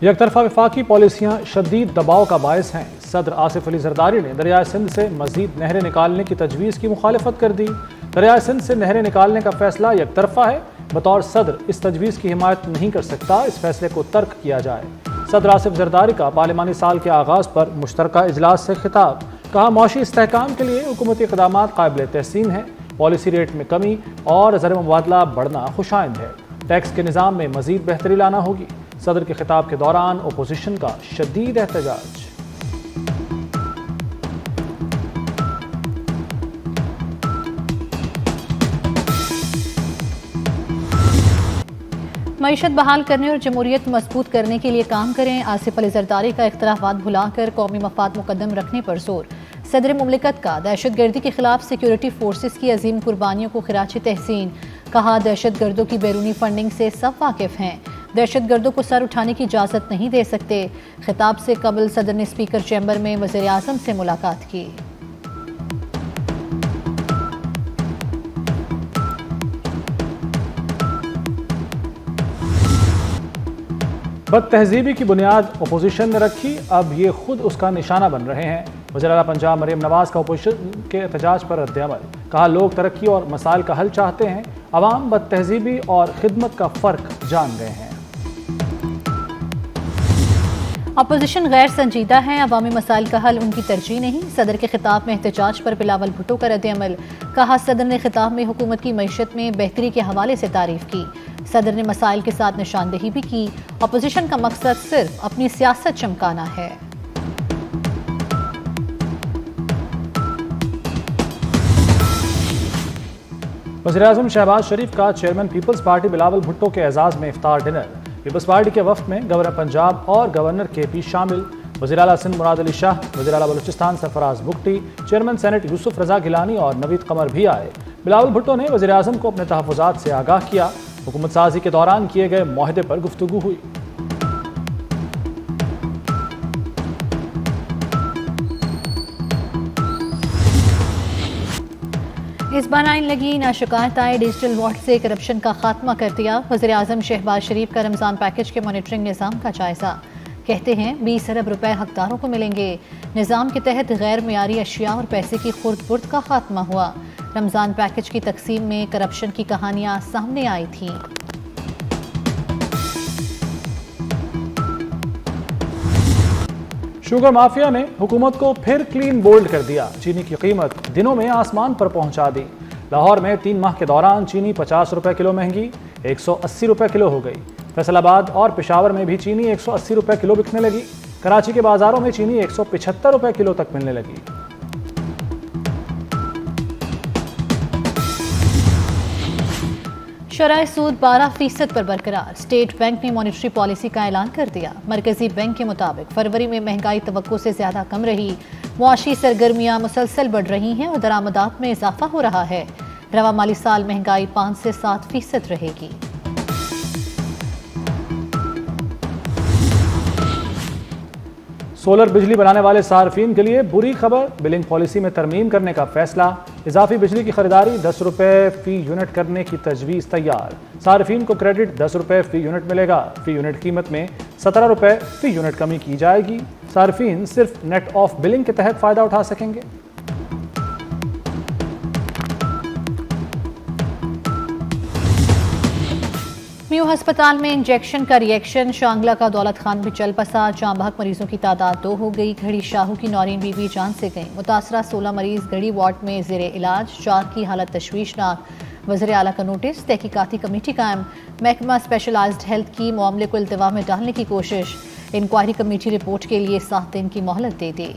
एक तरफा वफाकी पॉलिसियाँ शदीद दबाव का बायस हैं। सदर आसिफ अली जरदारी ने दरियाए सिंध से मजीद नहरें निकालने की तजवीज़ की मुखालफत कर दी। दरियाए सिंध से नहरें निकालने का फैसला एक तरफा है। बतौर सदर इस तजवीज़ की हिमायत नहीं कर सकता, इस फैसले को तर्क किया जाए। सदर आसिफ जरदारी का पार्लिमानी साल के आगाज़ पर मुश्तरका इजलास से खिताब। कहा, मौशी इस्तेहकाम के लिए हुकूमती इक़दामात काबिल तहसीन हैं। पॉलिसी रेट में कमी और ज़र मुबादला बढ़ना खुशाइंद है। टैक्स के निज़ाम में मजीद बेहतरी लाना होगी। सदर के खिताब के दौरान अपोजिशन का शदीद एहतजाज। मईशत बहाल करने और जमहूरियत मजबूत करने के लिए काम करें। आसिफ अली जरदारी का इख्तलाफात भुलाकर कौमी मफाद मुकद्दम रखने पर जोर। सदर मुमलिकत का दहशत गर्दी के खिलाफ सिक्योरिटी फोर्सेस की अजीम कुर्बानियों को खिराज तहसीन। कहा, दहशत गर्दों की बैरूनी फंडिंग से सब वाकिफ हैं। दहशत गर्दों को सर उठाने की इजाज़त नहीं दे सकते। खिताब से कबल सदर ने स्पीकर चैम्बर में वज़ीर आज़म से मुलाकात की। बदतहजीबी की बुनियाद अपोजिशन ने रखी, अब ये खुद उसका निशाना बन रहे हैं। वज़ीर आला पंजाब मरियम नवाज का अपोजिशन के एहतजाज पर रद्द-ए-अमल। कहा, लोग तरक्की और मसाइल का हल चाहते हैं, अवाम बदतहजीबी और खिदमत का फ़र्क जान गए हैं। अपोजिशन गैर संजीदा है, अवामी मसाइल का हल उनकी तरजीह नहीं। सदर के खिताब में एहतजाज पर बिलावल भुट्टो का रद्द-ए-अमल। कहा, सदर ने खिताब में हुकूमत की मईशत में बेहतरी के हवाले से तारीफ की। सदर ने मसाइल के साथ निशानदेही भी की। अपोजिशन का मकसद सिर्फ अपनी सियासत चमकाना है। वज़ीर-ए-आज़म शहबाज शरीफ का चेयरमैन पीपल्स पार्टी बिलावल भुट्टो के एजाज़ में इफ्तार डिनर। पीपल्स पार्टी के वफ्द में गवर्नर पंजाब और गवर्नर KP शामिल। वज़ीर आला सिंध मुराद अली शाह, वज़ीर आला बलूचिस्तान सरफराज बुगटी, चेयरमैन सेनेट यूसुफ रजा गिलानी और नवीद कमर भी आए। बिलावल भुट्टो ने वज़ीर-ए-आज़म को अपने तहफ़्फ़ुज़ात से आगाह किया। हुकूमत साजी के दौरान किए गए मुआहदे पर गुफ्तगू हुई। इस बार आइन लगी ना शिकायत आए, डिजिटल वॉट से करप्शन का खात्मा कर दिया। वज़ीर-ए-आज़म शहबाज शरीफ का रमज़ान पैकेज के मॉनिटरिंग निज़ाम का जायजा। कहते हैं 20 अरब रुपए हकदारों को मिलेंगे। निज़ाम के तहत गैर मियारी अशिया और पैसे की खुर्द बुर्द का खात्मा हुआ। रमज़ान पैकेज की तकसीम में करप्शन की कहानियां सामने आई थीं। शुगर माफिया ने हुकूमत को फिर क्लीन बोल्ड कर दिया। चीनी की कीमत दिनों में आसमान पर पहुंचा दी। लाहौर में 3 माह के दौरान चीनी 50 रुपए किलो महंगी 180 रुपए किलो हो गई। फैसलाबाद और पेशावर में भी चीनी 180 रुपए किलो बिकने लगी। कराची के बाजारों में चीनी 175 रुपए किलो तक मिलने लगी। शरह सूद 12% पर बरकरार। स्टेट बैंक ने मॉनेटरी पॉलिसी का ऐलान कर दिया। मरकजी बैंक के मुताबिक फरवरी में महंगाई तवक्को से ज्यादा कम रही। मुआशी सरगर्मियां मुसलसल बढ़ रही हैं और दरामदात में इजाफा हो रहा है। रवा माली साल महंगाई 5 से 7% रहेगी। सोलर बिजली बनाने वाले सार्फिन के लिए बुरी खबर, बिलिंग पॉलिसी में तरमीम करने का फैसला। इजाफी बिजली की खरीदारी 10 रुपए फी यूनिट करने की तजवीज़ तैयार। सार्फिन को क्रेडिट 10 रुपए फी यूनिट मिलेगा। फी यूनिट कीमत में 17 रुपए फी यूनिट कमी की जाएगी। सार्फिन सिर्फ नेट ऑफ बिलिंग के तहत फ़ायदा उठा सकेंगे। म्यू अस्पताल में इंजेक्शन का रिएक्शन। शांगला का दौलत खान भी चल बसा। जाँ बहक मरीजों की तादाद 2 हो गई। घड़ी शाहू की नौरीन बीवी जान से गई। मुतासरा 16 मरीज घड़ी वार्ड में ज़ेरे इलाज। 4 की हालत तशवीशनाक। वज़ीर आला का नोटिस। तहकीकाती कमेटी कायम। महकमा स्पेशलाइज्ड हेल्थ की मामले को इल्तिवा में डालने की कोशिश। इंक्वायरी कमेटी रिपोर्ट के लिए 7 दिन की मोहलत दे दी।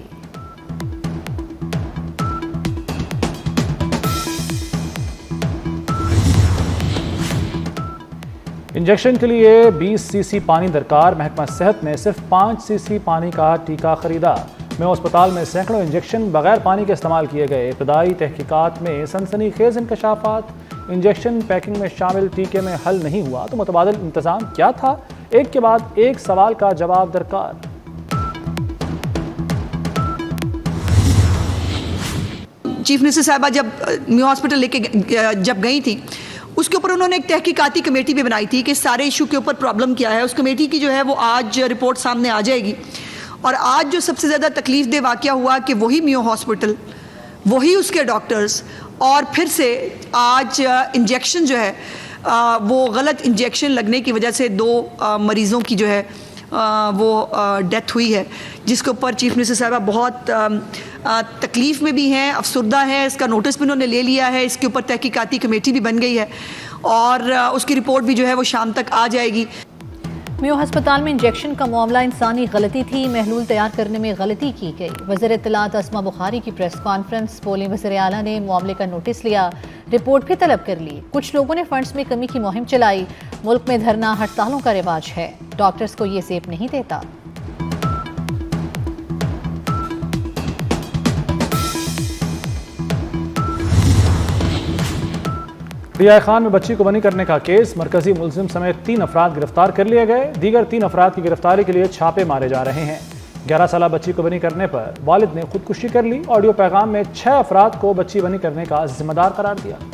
इंजेक्शन के लिए 20 सीसी पानी दरकार। महकमा सेहत ने सिर्फ 5 सीसी पानी का टीका खरीदा। म्यू अस्पताल में सैकड़ों इंजेक्शन बगैर पानी के इस्तेमाल किए गए। इब्तदाई तहकीकात में सनसनीखेज इंकशाफात। इंजेक्शन पैकिंग में शामिल टीके में हल नहीं हुआ तो मुतबादिल इंतजाम क्या था? एक के बाद एक सवाल का जवाब दरकार। चीफ मिनिस्टर साहबा जब म्यू हॉस्पिटल लेके जब गई थी, उसके ऊपर उन्होंने एक तहकीकाती कमेटी भी बनाई थी कि सारे इशू के ऊपर प्रॉब्लम क्या है। उस कमेटी की जो है वो आज रिपोर्ट सामने आ जाएगी। और आज जो सबसे ज़्यादा तकलीफ दे वाक़या हुआ कि वही मियो हॉस्पिटल, वही उसके डॉक्टर्स, और फिर से आज इंजेक्शन जो है वो गलत इंजेक्शन लगने की वजह से 2 मरीज़ों की जो है वो डेथ हुई है, जिसके ऊपर चीफ मिनिस्टर साहबा बहुत तकलीफ़ में भी हैं, अफसरदा है। इसका नोटिस भी उन्होंने ले लिया है, इसके ऊपर तहकीकाती कमेटी भी बन गई है और उसकी रिपोर्ट भी जो है वो शाम तक आ जाएगी। मियो अस्पताल में इंजेक्शन का मामला इंसानी गलती थी, महलूल तैयार करने में गलती की गई। वज़ीर इत्तलात अस्मा बुखारी की प्रेस कॉन्फ्रेंस। पोलिंग वज़ीर आला ने मामले का नोटिस लिया, रिपोर्ट भी तलब कर ली। कुछ लोगों ने फंड्स में कमी की मुहिम चलाई। मुल्क में धरना हड़तालों का रिवाज है, डॉक्टर्स को ये जेब नहीं देता। रियाय खान में बच्ची को बनी करने का केस, मरकजी मुलजिम समेत 3 अफराद गिरफ्तार कर लिए गए। दीगर 3 अफराद की गिरफ्तारी के लिए छापे मारे जा रहे हैं। 11 साल बच्ची को बनी करने पर वालिद ने खुदकुशी कर ली। ऑडियो पैगाम में 6 अफराद को बच्ची बनी करने का जिम्मेदार करार दिया।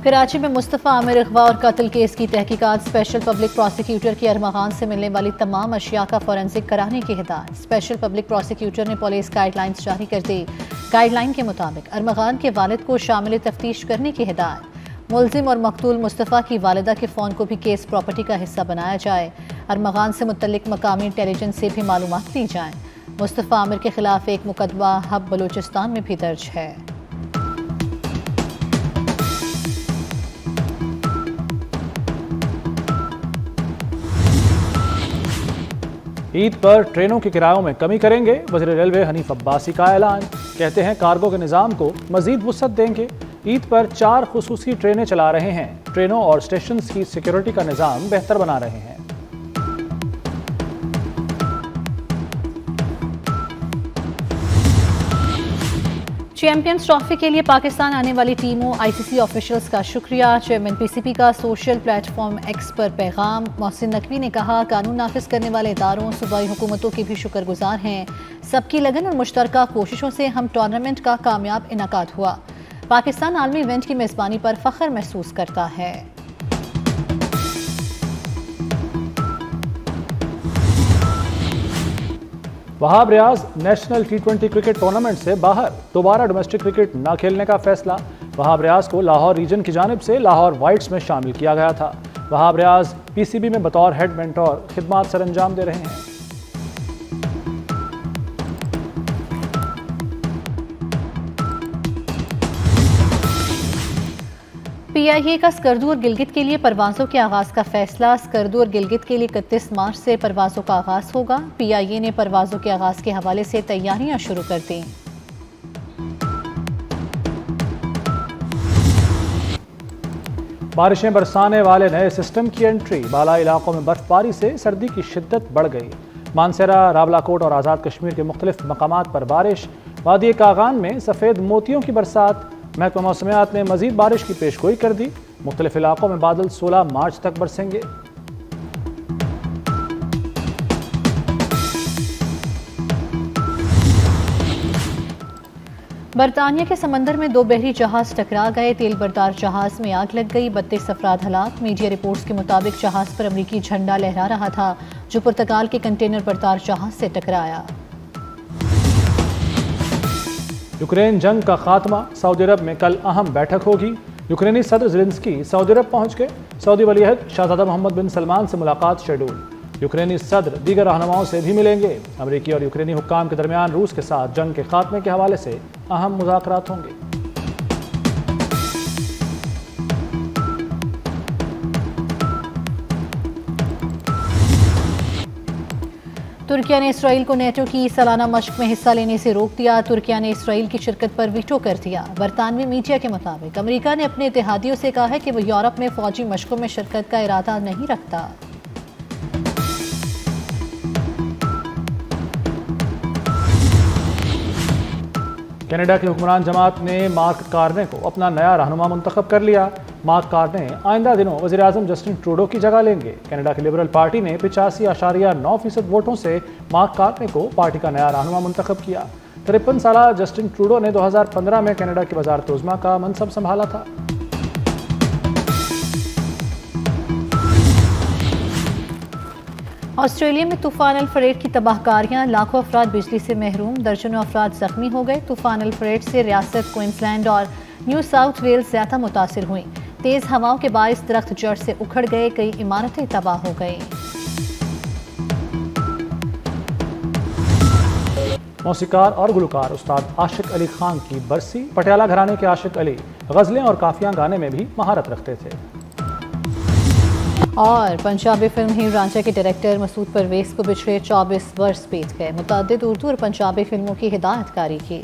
कराची में मुस्तफ़ा आमिर अगवा और कत्ल केस की तहकीकात। स्पेशल पब्लिक प्रोसिक्यूटर की अरमगान से मिलने वाली तमाम अशिया का फोरेंसिक कराने की हिदायत। स्पेशल पब्लिक प्रोसिक्यूटर ने पुलिस गाइडलाइंस जारी कर दी। गाइडलाइन के मुताबिक अरमगान के वालिद को शामिल तफ्तीश करने की हिदायत। मुलजिम और मकतूल मुस्तफ़ा की वालिदा के फ़ोन को भी केस प्रॉपर्टी का हिस्सा बनाया जाए। अरमगान से मुतल्लिक मकामी इंटेलिजेंस से भी मालूमात ली जाएँ। मुस्तफ़ा आमिर के खिलाफ एक मुकदमा हब बलूचिस्तान में भी दर्ज है। ईद पर ट्रेनों के किरायों में कमी करेंगे, वज़ीर रेलवे हनीफ अब्बासी का ऐलान। कहते हैं कार्गो के निज़ाम को मज़ीद वुसअत देंगे। ईद पर 4 खुसूसी ट्रेनें चला रहे हैं। ट्रेनों और स्टेशन की सिक्योरिटी का निज़ाम बेहतर बना रहे हैं। चैंपियंस ट्रॉफी के लिए पाकिस्तान आने वाली टीमों, आईसीसी ऑफिशियल्स का शुक्रिया। चेयरमैन पीसीबी का सोशल प्लेटफॉर्म एक्स पर पैगाम। मोहसिन नकवी ने कहा, कानून नाफिज करने वाले इदारों, सूबाई हुकूमतों के भी शुक्रगुजार हैं। सबकी लगन और मुश्तरका कोशिशों से हम टूर्नामेंट का कामयाब इनकाद हुआ। पाकिस्तान आलमी इवेंट की मेज़बानी पर फख्र महसूस करता है। Wahab Riaz national T20 cricket tournament से बाहर। दोबारा डोमेस्टिक क्रिकेट न खेलने का फैसला। वहाब रियाज को लाहौर रीजन की जानिब से लाहौर वाइट्स में शामिल किया गया था। वहाब रियाज पीसीबी में बतौर हेड मेंटोर खिदमात सर अंजाम दे रहे हैं। PIA का स्कर्दू और गिलगित के लिए परवाज़ों के आगाज़ का फैसला। स्कर्दू और गिलगित के लिए 31 मार्च से परवाज़ों का आगाज़ होगा। PIA ने परवाज़ों के आगाज़ के हवाले से तैयारियां शुरू कर दी। बारिशें बरसाने वाले नए सिस्टम की एंट्री। बाला इलाकों में बर्फबारी से सर्दी की शिद्दत बढ़ गई। मानसेरा, रावलाकोट और आज़ाद कश्मीर के मुख्तलिफ मकामात पर बारिश। वादी कागान में सफ़ेद मोतियों की बरसात। महकमा मौसमियात ने मजीद बारिश की पेशगोई कर दी। मुख्तलिफ इलाकों में बादल 16 मार्च तक बरसेंगे। बरतानिया के समंदर में 2 बहरी जहाज टकरा गए। तेल बरदार जहाज में आग लग गई। 32 अफराद हलाक। मीडिया रिपोर्ट्स के मुताबिक जहाज पर अमरीकी झंडा लहरा रहा था, जो पुर्तगाल के कंटेनर बरदार जहाज से टकराया। यूक्रेन जंग का खात्मा। सऊदी अरब में कल अहम बैठक होगी। यूक्रेनी सदर ज़ेलेंस्की सऊदी अरब पहुंच गए। सऊदी वलीअहद शाहज़ादा मोहम्मद बिन सलमान से मुलाकात शेड्यूल। यूक्रेनी सदर दीगर रहनुमाओं से भी मिलेंगे। अमरीकी और यूक्रेनी हुक्काम के दरमियान रूस के साथ जंग के खात्मे के हवाले से अहम मुज़ाकरात होंगे। तुर्किया ने इसराइल को नेटो की सालाना मशक में हिस्सा लेने से रोक दिया। तुर्किया ने इसराइल की शिरकत पर वीटो कर दिया। बरतानवी मीडिया के मुताबिक अमेरिका ने अपने इत्तेहादियों से कहा है कि वह यूरोप में फौजी मशकों में शिरकत का इरादा नहीं रखता। कनाडा की हुक्मरान जमात ने मार्क कार्ने को अपना नया रहनुमा मुंतखब कर लिया। मार्क कार्ने आइंदा दिनों वज़ीर-ए-आज़म जस्टिन ट्रूडो की जगह लेंगे। कनाडा की लिबरल पार्टी ने 85.9% वोटों से मार्क कार्ने को पार्टी का नया रहनुमा मुंतखब किया। 53 साला जस्टिन ट्रूडो ने 2015 में कनाडा की वज़ारत उज़्मा का मनसब संभाला था। ऑस्ट्रेलिया में तूफान अल्फ्रेड की तबाहकारियां, लाखों अफराद बिजली से महरूम, दर्जनों अफराद जख्मी हो गए। तूफान अल्फ्रेड से रियासत क्वींसलैंड और न्यू साउथ वेल्स ज्यादा मुतासिर हुई। तेज हवाओं के बायस दरख्त जड़ से उखड़ गए, कई इमारतें तबाह हो गई। मौसीकार और गुलकार उस्ताद आशिक अली खान की बरसी। पटियाला घराने के आशिक अली गज़लें और काफियां गाने में भी महारत रखते थे। और पंजाबी फिल्म हीर रांझा के डायरेक्टर मसूद परवेज को पिछले 24 वर्ष बीत गए। मुतअद्दिद उर्दू और पंजाबी फिल्मों की हिदायतकारी की।